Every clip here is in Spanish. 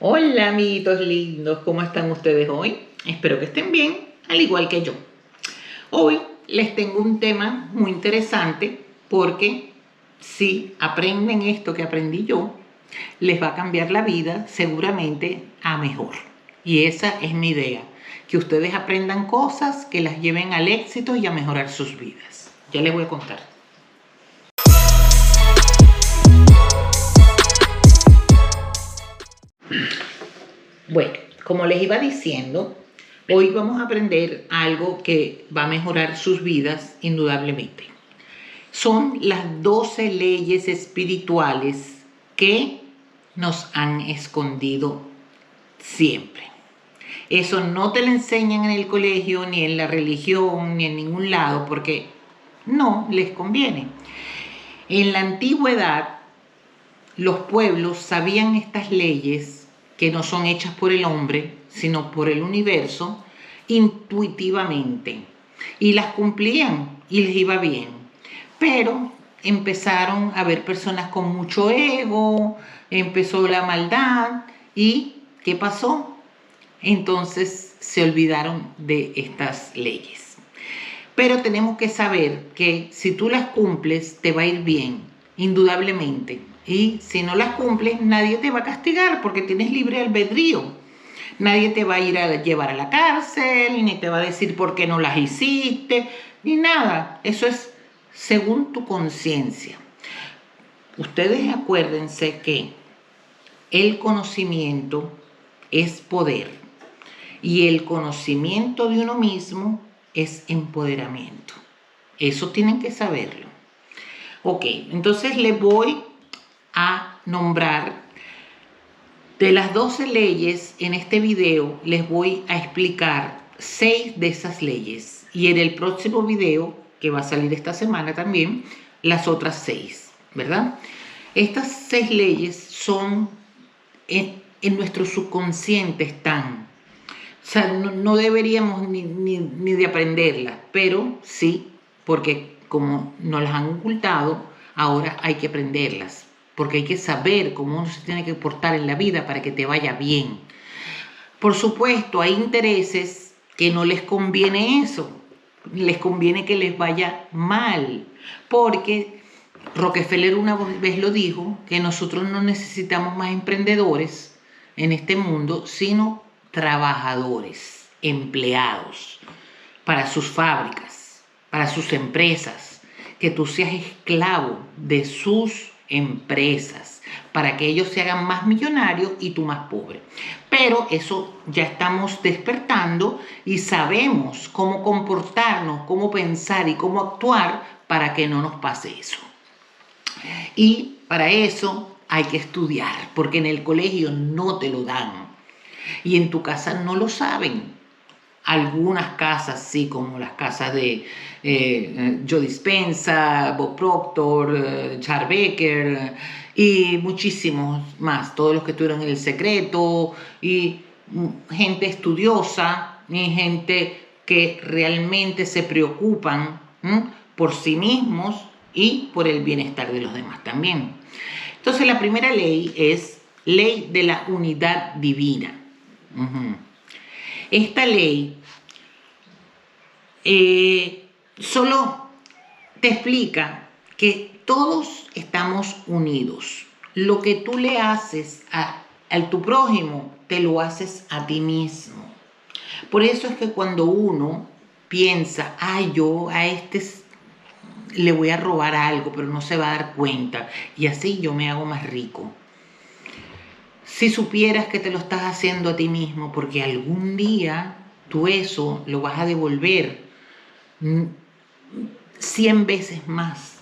Hola amiguitos lindos, ¿cómo están ustedes hoy? Espero que estén bien, al igual que yo. Hoy les tengo un tema muy interesante porque si aprenden esto que aprendí yo, les va a cambiar la vida seguramente a mejor. Y esa es mi idea, que ustedes aprendan cosas que las lleven al éxito y a mejorar sus vidas. Ya les voy a contar. Bueno, como les iba diciendo, hoy vamos a aprender algo que va a mejorar sus vidas indudablemente. Son las 12 leyes espirituales que nos han escondido siempre. Eso no te lo enseñan en el colegio, ni en la religión, ni en ningún lado, porque no les conviene. En la antigüedad, los pueblos sabían estas leyes que no son hechas por el hombre, sino por el universo, intuitivamente. Y las cumplían y les iba bien. Pero empezaron a haber personas con mucho ego, empezó la maldad y ¿qué pasó? Entonces se olvidaron de estas leyes. Pero tenemos que saber que si tú las cumples te va a ir bien, indudablemente. Y si no las cumples, nadie te va a castigar porque tienes libre albedrío. Nadie te va a ir a llevar a la cárcel, ni te va a decir por qué no las hiciste, ni nada. Eso es según tu conciencia. Ustedes acuérdense que el conocimiento es poder y el conocimiento de uno mismo es empoderamiento. Eso tienen que saberlo. Ok, entonces les voy a nombrar de las 12 leyes. En este video les voy a explicar 6 de esas leyes y en el próximo video, que va a salir esta semana también, las otras 6, ¿verdad? Estas 6 leyes son en nuestro subconsciente están. O sea, no deberíamos ni de aprenderlas, pero sí, porque como nos las han ocultado, ahora hay que aprenderlas, porque hay que saber cómo uno se tiene que portar en la vida para que te vaya bien. Por supuesto, hay intereses que no les conviene eso, les conviene que les vaya mal, porque Rockefeller una vez lo dijo, que nosotros no necesitamos más emprendedores en este mundo, sino trabajadores, empleados, para sus fábricas, para sus empresas, que tú seas esclavo de sus empresas, para que ellos se hagan más millonarios y tú más pobre. Pero eso ya estamos despertando y sabemos cómo comportarnos, cómo pensar y cómo actuar para que no nos pase eso. Y para eso hay que estudiar, porque en el colegio no te lo dan. Y en tu casa no lo saben. Algunas casas sí, como las casas de Joe Dispenza, Bob Proctor, Charles Becker y muchísimos más, todos los que estuvieron en El Secreto y gente estudiosa y gente que realmente se preocupan por sí mismos y por el bienestar de los demás también. Entonces la primera ley es ley de la unidad divina. Esta ley solo te explica que todos estamos unidos. Lo que tú le haces a tu prójimo, te lo haces a ti mismo. Por eso es que cuando uno piensa, ay, yo a este le voy a robar algo, pero no se va a dar cuenta, y así yo me hago más rico. Si supieras que te lo estás haciendo a ti mismo, porque algún día tú eso lo vas a devolver 100 veces más.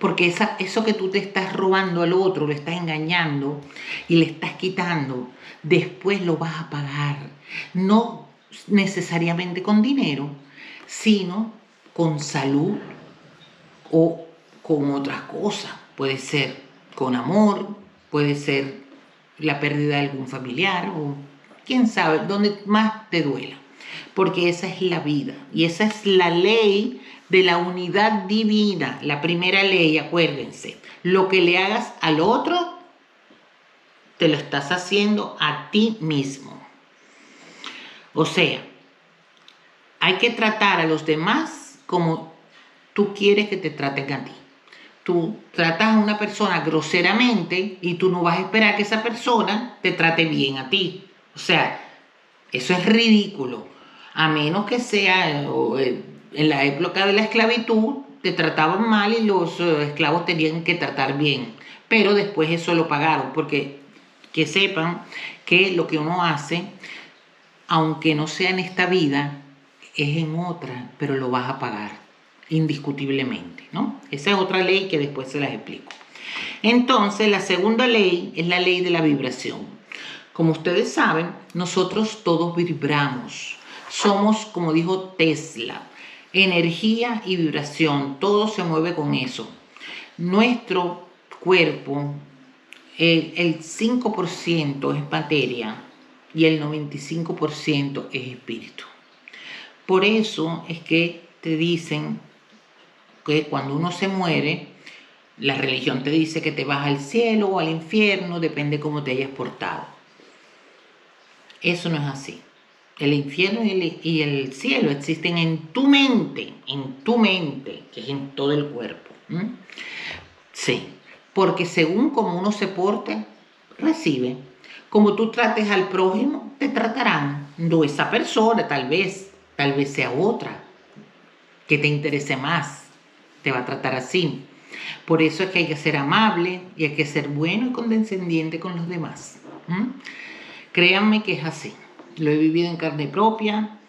Porque eso que tú te estás robando al otro, lo estás engañando y le estás quitando, después lo vas a pagar. No necesariamente con dinero, sino con salud o con otras cosas. Puede ser con amor, puede ser la pérdida de algún familiar o quién sabe, donde más te duela. Porque esa es la vida y esa es la ley de la unidad divina. La primera ley, acuérdense, lo que le hagas al otro, te lo estás haciendo a ti mismo. O sea, hay que tratar a los demás como tú quieres que te traten a ti. Tú tratas a una persona groseramente y tú no vas a esperar que esa persona te trate bien a ti. O sea, eso es ridículo. A menos que sea en la época de la esclavitud, te trataban mal y los esclavos tenían que tratar bien. Pero después eso lo pagaron, porque que sepan que lo que uno hace, aunque no sea en esta vida, es en otra, pero lo vas a pagar, indiscutiblemente, ¿no? Esa es otra ley que después se las explico. Entonces, la segunda ley es la ley de la vibración. Como ustedes saben, nosotros todos vibramos. Somos, como dijo Tesla, energía y vibración. Todo se mueve con eso. Nuestro cuerpo, el 5% es materia y el 95% es espíritu. Por eso es que te dicen que cuando uno se muere, la religión te dice que te vas al cielo o al infierno, depende cómo te hayas portado. Eso no es así. El infierno y el cielo existen en tu mente, que es en todo el cuerpo. Sí, porque según como uno se porte, recibe. Como tú trates al prójimo, te tratarán. No esa persona, tal vez sea otra que te interese más, te va a tratar así. Por eso es que hay que ser amable y hay que ser bueno y condescendiente con los demás. Créanme que es así. Lo he vivido en carne propia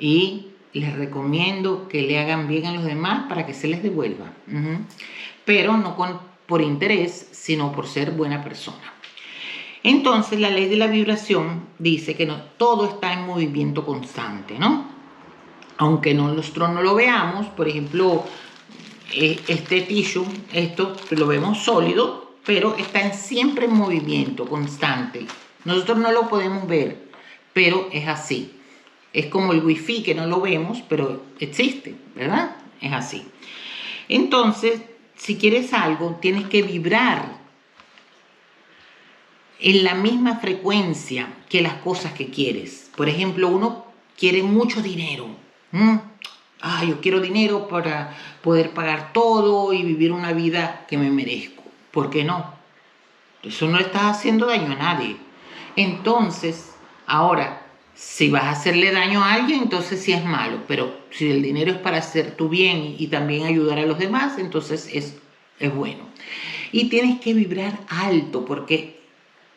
y les recomiendo que le hagan bien a los demás para que se les devuelva. Pero no por interés, sino por ser buena persona. Entonces, la ley de la vibración dice que todo está en movimiento constante, ¿no? Aunque nosotros no lo veamos, por ejemplo, este tissue, esto lo vemos sólido, pero está siempre en movimiento constante. Nosotros no lo podemos ver, pero es así. Es como el wifi que no lo vemos, pero existe, ¿verdad? Es así. Entonces, si quieres algo, tienes que vibrar en la misma frecuencia que las cosas que quieres. Por ejemplo, uno quiere mucho dinero. Yo quiero dinero para poder pagar todo y vivir una vida que me merezco. ¿Por qué no? Eso no le estás haciendo daño a nadie. Entonces, ahora, si vas a hacerle daño a alguien, entonces sí es malo. Pero si el dinero es para hacer tu bien y también ayudar a los demás, entonces es bueno. Y tienes que vibrar alto porque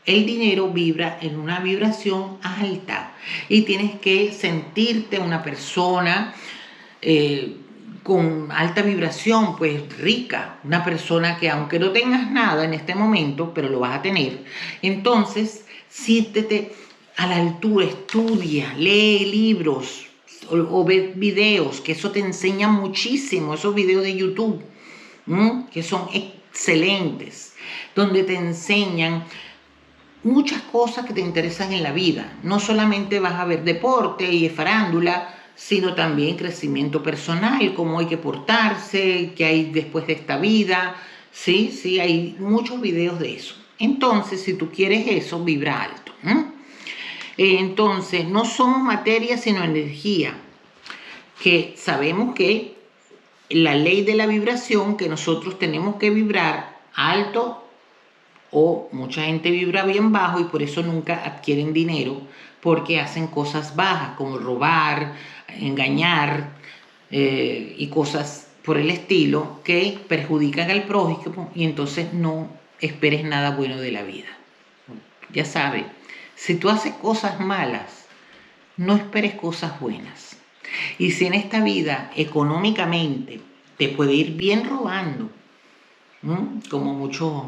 el dinero vibra en una vibración alta. Y tienes que sentirte una persona con alta vibración, pues rica, una persona que aunque no tengas nada en este momento, pero lo vas a tener, entonces siéntete a la altura, estudia, lee libros o ve videos, que eso te enseña muchísimo, esos videos de YouTube, que son excelentes, donde te enseñan muchas cosas que te interesan en la vida. No solamente vas a ver deporte y farándula, sino también crecimiento personal, cómo hay que portarse, qué hay después de esta vida. Sí, hay muchos videos de eso. Entonces, si tú quieres eso, vibra alto. Entonces, no somos materia, sino energía, que sabemos que la ley de la vibración, que nosotros tenemos que vibrar alto, o mucha gente vibra bien bajo y por eso nunca adquieren dinero, porque hacen cosas bajas como robar, engañar y cosas por el estilo que perjudican al prójimo y entonces no esperes nada bueno de la vida. Ya sabes, si tú haces cosas malas, no esperes cosas buenas. Y si en esta vida económicamente te puede ir bien robando, como muchos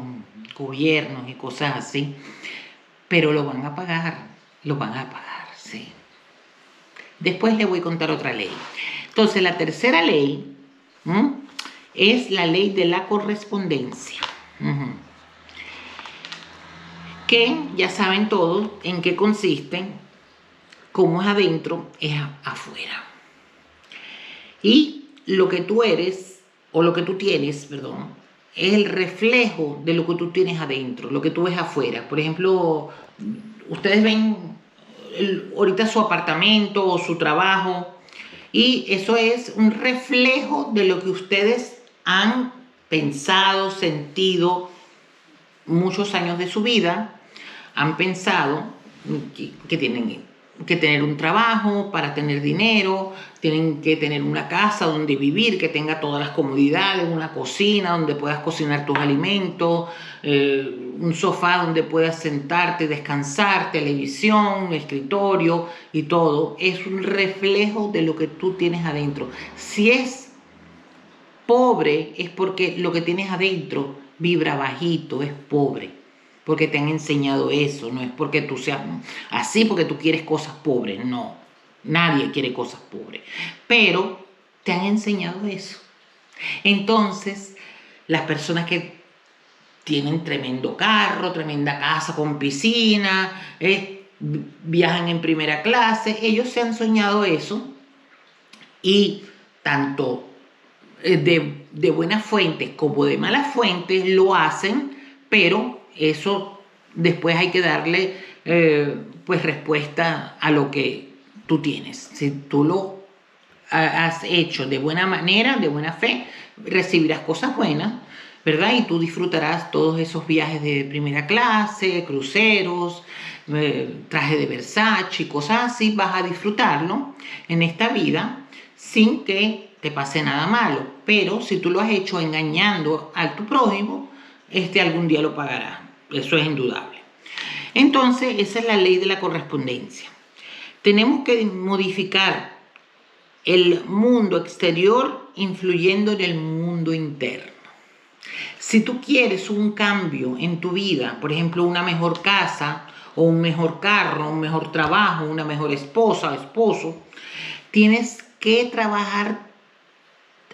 gobiernos y cosas así, pero lo van a pagar, sí. Después les voy a contar otra ley. Entonces, la tercera ley es la ley de la correspondencia, que ya saben todos en qué consiste, como es adentro, es afuera. Y lo que tú eres, o lo que tú tienes, es el reflejo de lo que tú tienes adentro, lo que tú ves afuera. Por ejemplo, ustedes ven ahorita su apartamento o su trabajo, y eso es un reflejo de lo que ustedes han pensado, sentido muchos años de su vida. Han pensado que tienen que tener un trabajo para tener dinero, tienen que tener una casa donde vivir, que tenga todas las comodidades, una cocina donde puedas cocinar tus alimentos, un sofá donde puedas sentarte, descansar, televisión, escritorio y todo. Es un reflejo de lo que tú tienes adentro. Si es pobre, es porque lo que tienes adentro vibra bajito, es pobre. Porque te han enseñado eso, no es porque tú seas así, porque tú quieres cosas pobres, no. Nadie quiere cosas pobres. Pero te han enseñado eso. Entonces, las personas que tienen tremendo carro, tremenda casa con piscina, viajan en primera clase, ellos se han soñado eso, y tanto de buenas fuentes como de malas fuentes lo hacen, pero eso después hay que darle pues respuesta a lo que tú tienes. Si tú lo has hecho de buena manera, de buena fe, recibirás cosas buenas, ¿verdad? Y tú disfrutarás todos esos viajes de primera clase, cruceros, traje de Versace, cosas así. Vas a disfrutarlo en esta vida sin que te pase nada malo. Pero si tú lo has hecho engañando a tu prójimo, algún día lo pagará. Eso es indudable. Entonces, esa es la ley de la correspondencia. Tenemos que modificar el mundo exterior influyendo en el mundo interno. Si tú quieres un cambio en tu vida, por ejemplo, una mejor casa o un mejor carro, un mejor trabajo, una mejor esposa o esposo, tienes que trabajar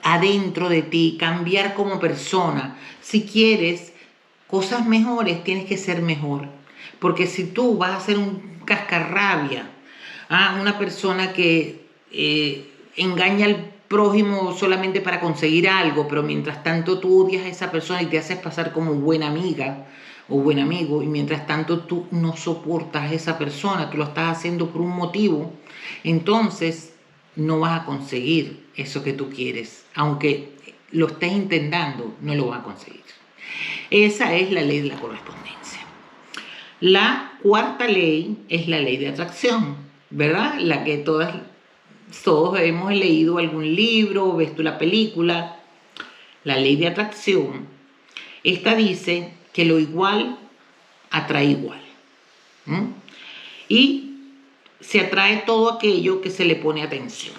adentro de ti, cambiar como persona. Si quieres cosas mejores, tienes que ser mejor. Porque si tú vas a ser un cascarrabia, una persona que engaña al prójimo solamente para conseguir algo, pero mientras tanto tú odias a esa persona y te haces pasar como buena amiga o buen amigo, y mientras tanto tú no soportas a esa persona, tú lo estás haciendo por un motivo, entonces no vas a conseguir eso que tú quieres. Aunque lo estés intentando, no lo vas a conseguir. Esa es la ley de la correspondencia. La cuarta ley es la ley de atracción, ¿verdad? La que todos hemos leído algún libro, ves tú la película. La ley de atracción, esta dice que lo igual atrae igual. Y se atrae todo aquello que se le pone atención.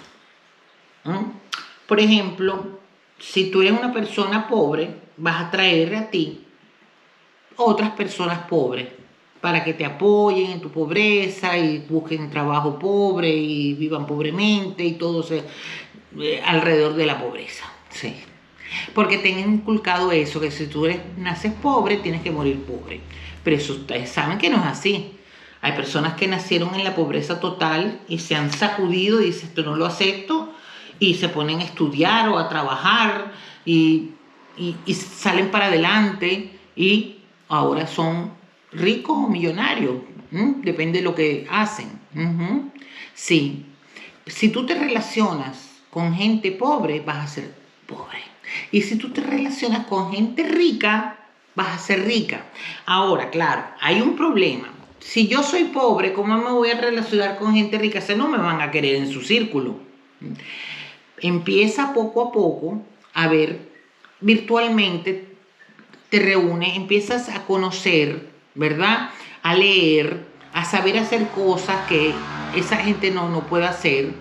Por ejemplo, si tú eres una persona pobre, vas a atraer a ti otras personas pobres para que te apoyen en tu pobreza y busquen trabajo pobre y vivan pobremente y todo alrededor de la pobreza. Sí. Porque te han inculcado eso, que si tú naces pobre, tienes que morir pobre. Pero eso ustedes saben que no es así. Hay personas que nacieron en la pobreza total y se han sacudido y dicen, esto no lo acepto, y se ponen a estudiar o a trabajar y salen para adelante y ahora son ricos o millonarios. Depende de lo que hacen. Sí. Si tú te relacionas con gente pobre, vas a ser pobre. Y si tú te relacionas con gente rica, vas a ser rica. Ahora, claro, hay un problema. Si yo soy pobre, ¿cómo me voy a relacionar con gente rica? Si no me van a querer en su círculo. Empieza poco a poco a ver virtualmente, te reúnes, empiezas a conocer, ¿verdad? A leer, a saber hacer cosas que esa gente no puede hacer.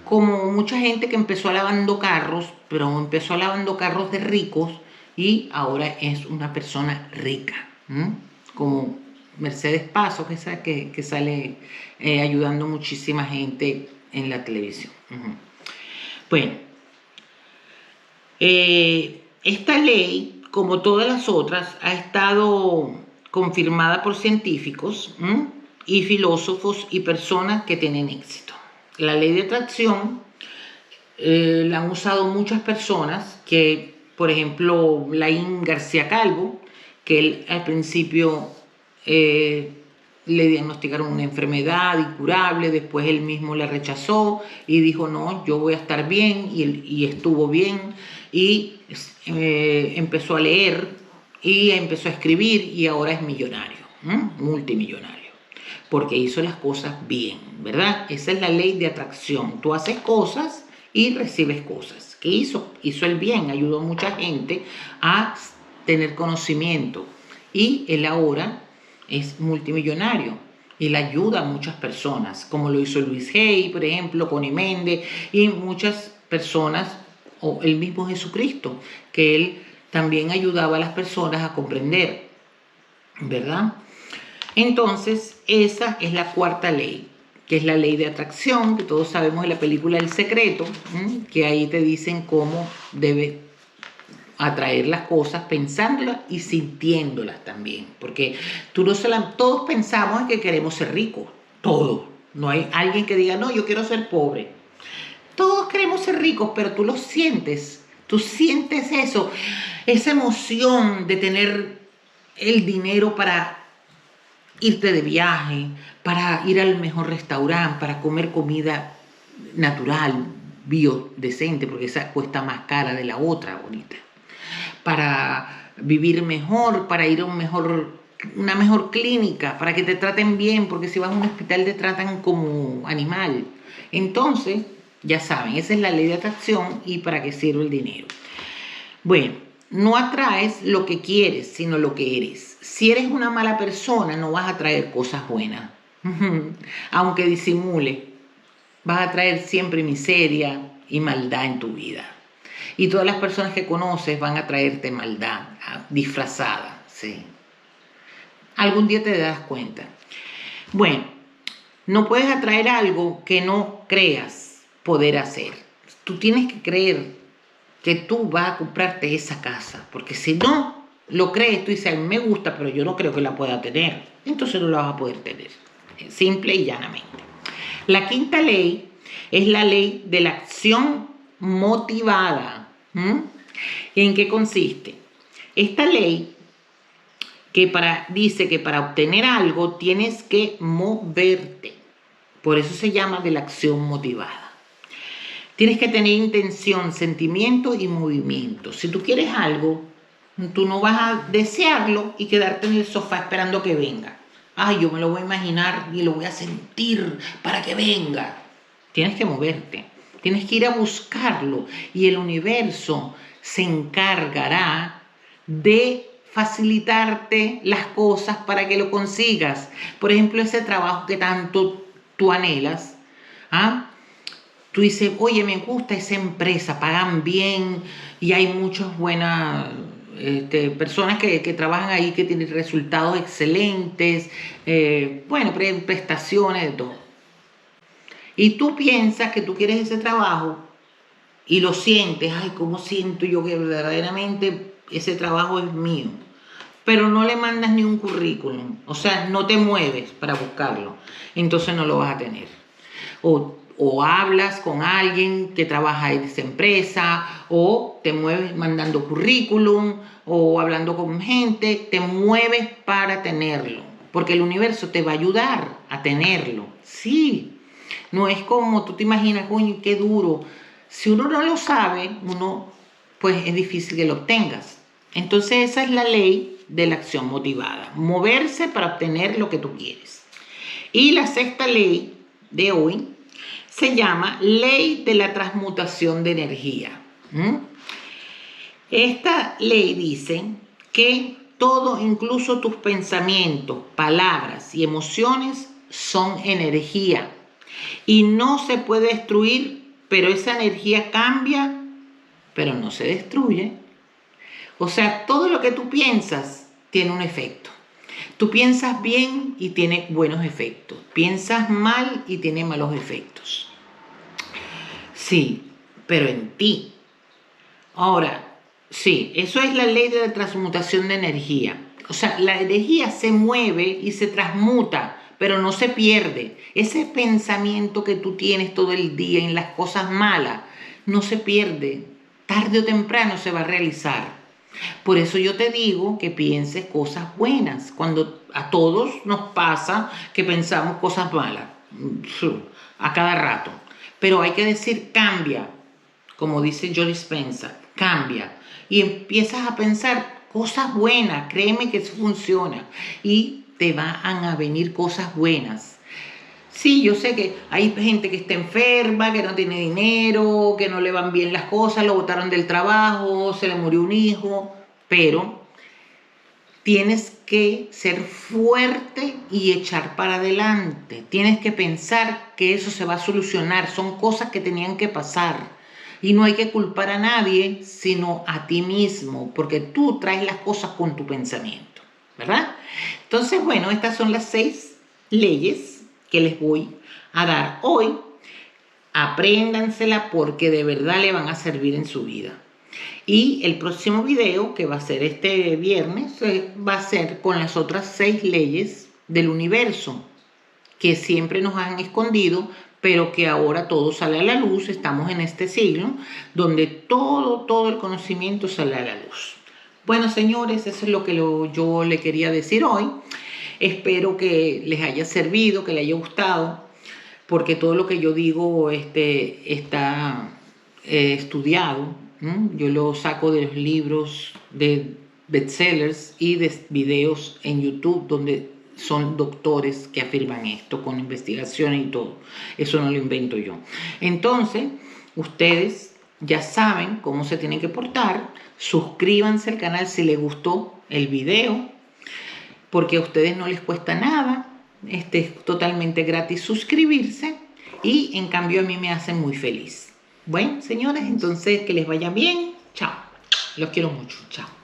Como mucha gente que empezó lavando carros, pero empezó lavando carros de ricos y ahora es una persona rica. Como Mercedes Paso, que sale ayudando muchísima gente en la televisión. Bueno, esta ley, como todas las otras, ha estado confirmada por científicos y filósofos y personas que tienen éxito. La ley de atracción la han usado muchas personas que por ejemplo, Laín García Calvo, que él al principio le diagnosticaron una enfermedad incurable, después él mismo la rechazó y dijo, no, yo voy a estar bien, y estuvo bien, y empezó a leer y empezó a escribir y ahora es millonario, multimillonario, porque hizo las cosas bien, ¿verdad? Esa es la ley de atracción. Tú haces cosas y recibes cosas. ¿Qué hizo? Hizo el bien, ayudó a mucha gente a tener conocimiento y él ahora es multimillonario y le ayuda a muchas personas, como lo hizo Luis Hay, por ejemplo, Connie Méndez y muchas personas, o el mismo Jesucristo, que él también ayudaba a las personas a comprender, ¿verdad? Entonces, esa es la cuarta ley, que es la ley de atracción, que todos sabemos de la película El Secreto, que ahí te dicen cómo debes atraer las cosas pensándolas y sintiéndolas también, porque todos pensamos en que queremos ser ricos, todos. No hay alguien que diga, no, yo quiero ser pobre. Todos queremos ser ricos, pero tú lo sientes, tú sientes eso, esa emoción de tener el dinero para irte de viaje, para ir al mejor restaurante, para comer comida natural, biodecente, porque esa cuesta más cara de la otra bonita, para vivir mejor, para ir a una mejor clínica, para que te traten bien, porque si vas a un hospital te tratan como animal. Entonces, ya saben, esa es la ley de atracción y para qué sirve el dinero. Bueno, no atraes lo que quieres, sino lo que eres. Si eres una mala persona, no vas a traer cosas buenas. Aunque disimule, vas a traer siempre miseria y maldad en tu vida. Y todas las personas que conoces van a traerte maldad disfrazada, ¿sí? Algún día te das cuenta. Bueno, no puedes atraer algo que no creas poder hacer. Tú tienes que creer que tú vas a comprarte esa casa, porque si no lo crees, tú dices, a mí me gusta, pero yo no creo que la pueda tener. Entonces no la vas a poder tener, simple y llanamente. La quinta ley es la ley de la acción motivada. ¿En qué consiste? Esta ley dice que para obtener algo tienes que moverte. Por eso se llama de la acción motivada. Tienes que tener intención, sentimiento y movimiento. Si tú quieres algo, tú no vas a desearlo y quedarte en el sofá esperando que venga. Ay, yo me lo voy a imaginar y lo voy a sentir para que venga. Tienes que moverte. Tienes que ir a buscarlo y el universo se encargará de facilitarte las cosas para que lo consigas. Por ejemplo, ese trabajo que tanto tú anhelas. Tú dices, oye, me gusta esa empresa, pagan bien y hay muchas buenas personas que trabajan ahí que tienen resultados excelentes, prestaciones, de todo. Y tú piensas que tú quieres ese trabajo y lo sientes, ay, ¿cómo siento yo que verdaderamente ese trabajo es mío? Pero no le mandas ni un currículum, o sea, no te mueves para buscarlo, entonces no lo vas a tener. O hablas con alguien que trabaja en esa empresa, o te mueves mandando currículum, o hablando con gente, te mueves para tenerlo, porque el universo te va a ayudar a tenerlo, sí. No es como tú te imaginas, coño, qué duro. Si uno no lo sabe, pues es difícil que lo obtengas. Entonces esa es la ley de la acción motivada. Moverse para obtener lo que tú quieres. Y la sexta ley de hoy se llama ley de la transmutación de energía. Esta ley dice que todo, incluso tus pensamientos, palabras y emociones, son energía. Y no se puede destruir, pero esa energía cambia, pero no se destruye. O sea, todo lo que tú piensas tiene un efecto. Tú piensas bien y tiene buenos efectos. Piensas mal y tiene malos efectos. Sí, pero en ti. Ahora, sí, eso es la ley de la transmutación de energía. O sea, la energía se mueve y se transmuta, pero no se pierde. Ese pensamiento que tú tienes todo el día en las cosas malas, no se pierde. tarde o temprano se va a realizar. Por eso yo te digo que pienses cosas buenas, cuando a todos nos pasa que pensamos cosas malas, a cada rato. Pero hay que decir cambia, como dice Joe Dispenza, cambia. Y empiezas a pensar cosas buenas, créeme que eso funciona. Y te van a venir cosas buenas. Sí, yo sé que hay gente que está enferma, que no tiene dinero, que no le van bien las cosas, lo botaron del trabajo, se le murió un hijo, pero tienes que ser fuerte y echar para adelante. Tienes que pensar que eso se va a solucionar. Son cosas que tenían que pasar. Y no hay que culpar a nadie, sino a ti mismo, porque tú traes las cosas con tu pensamiento, ¿verdad? Entonces, bueno, estas son las 6 leyes que les voy a dar hoy. Apréndansela porque de verdad le van a servir en su vida. Y el próximo video, que va a ser este viernes, va a ser con las otras 6 leyes del universo que siempre nos han escondido, pero que ahora todo sale a la luz. Estamos en este siglo donde todo el conocimiento sale a la luz. Bueno, señores, eso es lo que yo le quería decir hoy. Espero que les haya servido, que les haya gustado, porque todo lo que yo digo está estudiado. Yo lo saco de los libros de bestsellers y de videos en YouTube donde son doctores que afirman esto con investigaciones y todo. Eso no lo invento yo. Entonces, ustedes ya saben cómo se tienen que portar. Suscríbanse al canal si les gustó el video, porque a ustedes no les cuesta nada. Es totalmente gratis suscribirse y en cambio a mí me hace muy feliz. Bueno, señores, entonces que les vaya bien. Chao. Los quiero mucho. Chao.